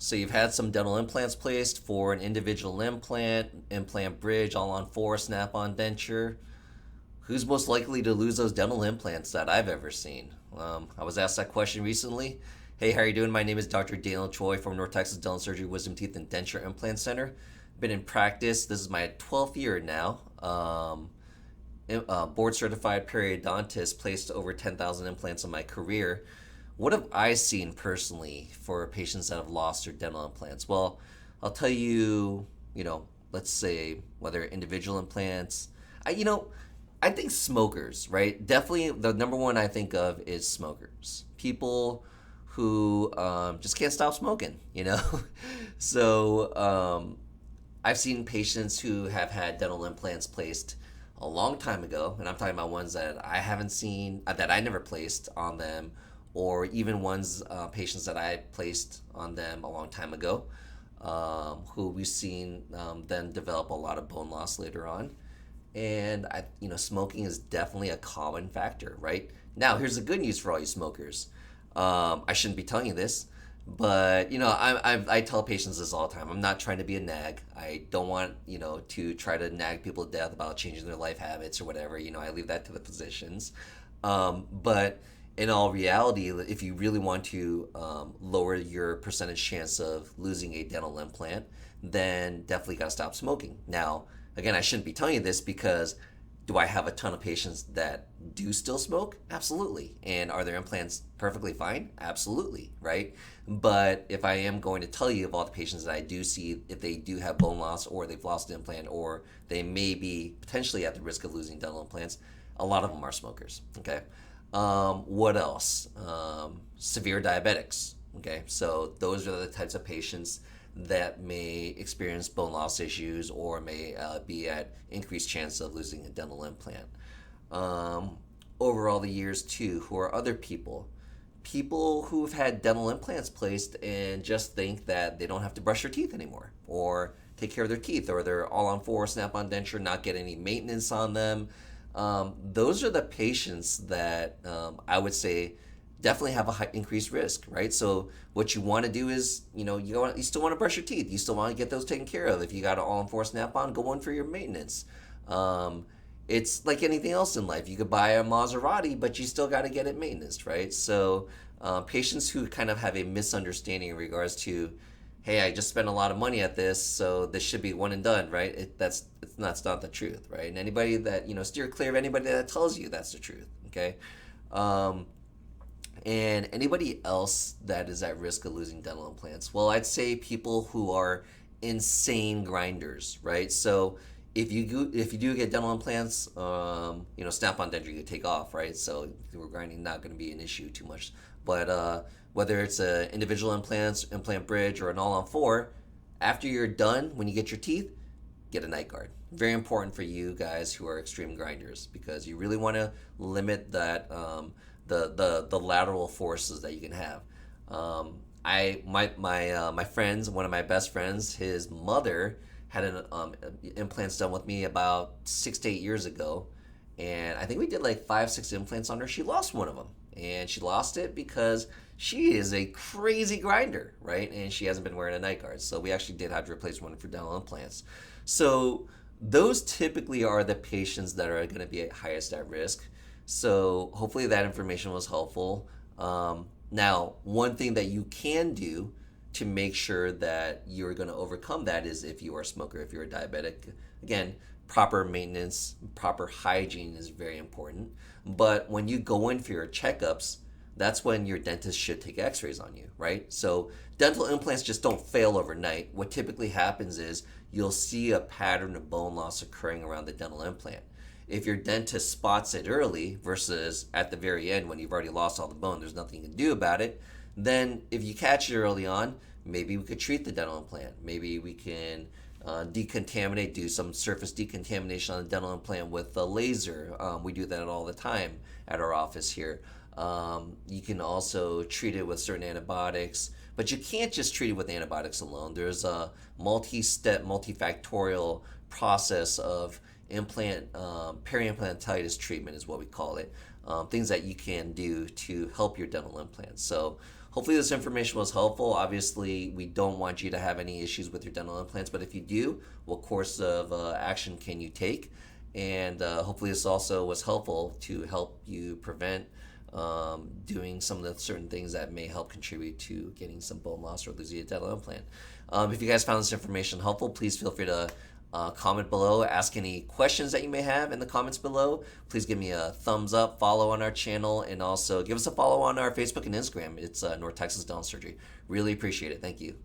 So you've had some dental implants placed for an individual implant, implant bridge, all-on-4, snap-on denture. Who's most likely to lose those dental implants that I've ever seen? I was asked that question recently. Hey, how are you doing? My name is Dr. Daniel Choi from North Texas Dental Surgery, Wisdom Teeth, and Denture Implant Center. Been in practice. This is my 12th year now. Board certified periodontist, placed over 10,000 implants in my career. What have I seen personally for patients that have lost their dental implants? Well, I'll tell you, let's say whether individual implants. I, you know, I think smokers, right? Definitely the number one I think of is smokers. People who just can't stop smoking. So I've seen patients who have had dental implants placed a long time ago, and I'm talking about ones that I haven't seen, that I never placed on them, or even patients that I placed on them a long time ago, who we've seen then develop a lot of bone loss later on. And smoking is definitely a common factor, right? Now, here's the good news for all you smokers. I shouldn't be telling you this, but I tell patients this all the time. I'm not trying to be a nag. I don't want to try to nag people to death about changing their life habits or whatever. I leave that to the physicians. But in all reality, if you really want to lower your percentage chance of losing a dental implant, then definitely got to stop smoking. Now, again, I shouldn't be telling you this because do I have a ton of patients that do still smoke? Absolutely. And are their implants perfectly fine? Absolutely, right? But if I am going to tell you of all the patients that I do see, if they do have bone loss or they've lost an implant or they may be potentially at the risk of losing dental implants, a lot of them are smokers, okay? What else? Severe diabetics, okay? So those are the types of patients that may experience bone loss issues or may be at increased chance of losing a dental implant. Over all the years, too, who are other people? People who've had dental implants placed and just think that they don't have to brush their teeth anymore or take care of their teeth, or they're all on four, snap on denture, not get any maintenance on them. Those are the patients that I would say definitely have a high increased risk, right? So what you want to do is, you still want to brush your teeth. You still want to get those taken care of. If you got an all-in-four snap-on, go in for your maintenance. It's like anything else in life. You could buy a Maserati, but you still got to get it maintenance, right? So patients who kind of have a misunderstanding in regards to, hey, I just spent a lot of money at this, so this should be one and done, right? That's not the truth, right? And anybody that steer clear of anybody that tells you that's the truth, okay? Um, and anybody else that is at risk of losing dental implants? Well, I'd say people who are insane grinders, right? So if you do get dental implants, snap-on denture you could take off, right? So we're grinding not going to be an issue too much. But whether it's a individual implants, implant bridge, or an all-on-4, after you're done, when you get your teeth, get a night guard. Very important for you guys who are extreme grinders because you really want to limit that the lateral forces that you can have. My friends, one of my best friends, his mother had an implants done with me about 6 to 8 years ago, and I think we did like 5, 6 implants on her. She lost one of them, and she lost it because she is a crazy grinder, right? And she hasn't been wearing a night guard, so we actually did have to replace one for dental implants. So those typically are the patients that are going to be at highest at risk. So hopefully that information was helpful. Now, one thing that you can do to make sure that you're going to overcome that is if you are a smoker, if you're a diabetic. Again, proper maintenance, proper hygiene is very important. But when you go in for your checkups, that's when your dentist should take x-rays on you, right? So dental implants just don't fail overnight. What typically happens is you'll see a pattern of bone loss occurring around the dental implant. If your dentist spots it early versus at the very end when you've already lost all the bone, there's nothing you can do about it. Then if you catch it early on, maybe we could treat the dental implant. Maybe we can decontaminate, do some surface decontamination on the dental implant with a laser. We do that all the time at our office here. You can also treat it with certain antibiotics, but you can't just treat it with antibiotics alone. There's a multi-step, multifactorial process of periimplantitis treatment is what we call it. Things that you can do to help your dental implants. So hopefully this information was helpful. Obviously, we don't want you to have any issues with your dental implants, but if you do, what course of action can you take? And hopefully this also was helpful to help you prevent doing some of the certain things that may help contribute to getting some bone loss or losing a dental implant. If you guys found this information helpful, please feel free to comment below, ask any questions that you may have in the comments below. Please give me a thumbs up, follow on our channel, and also give us a follow on our Facebook and Instagram. It's North Texas Dental Surgery. Really appreciate it. Thank you.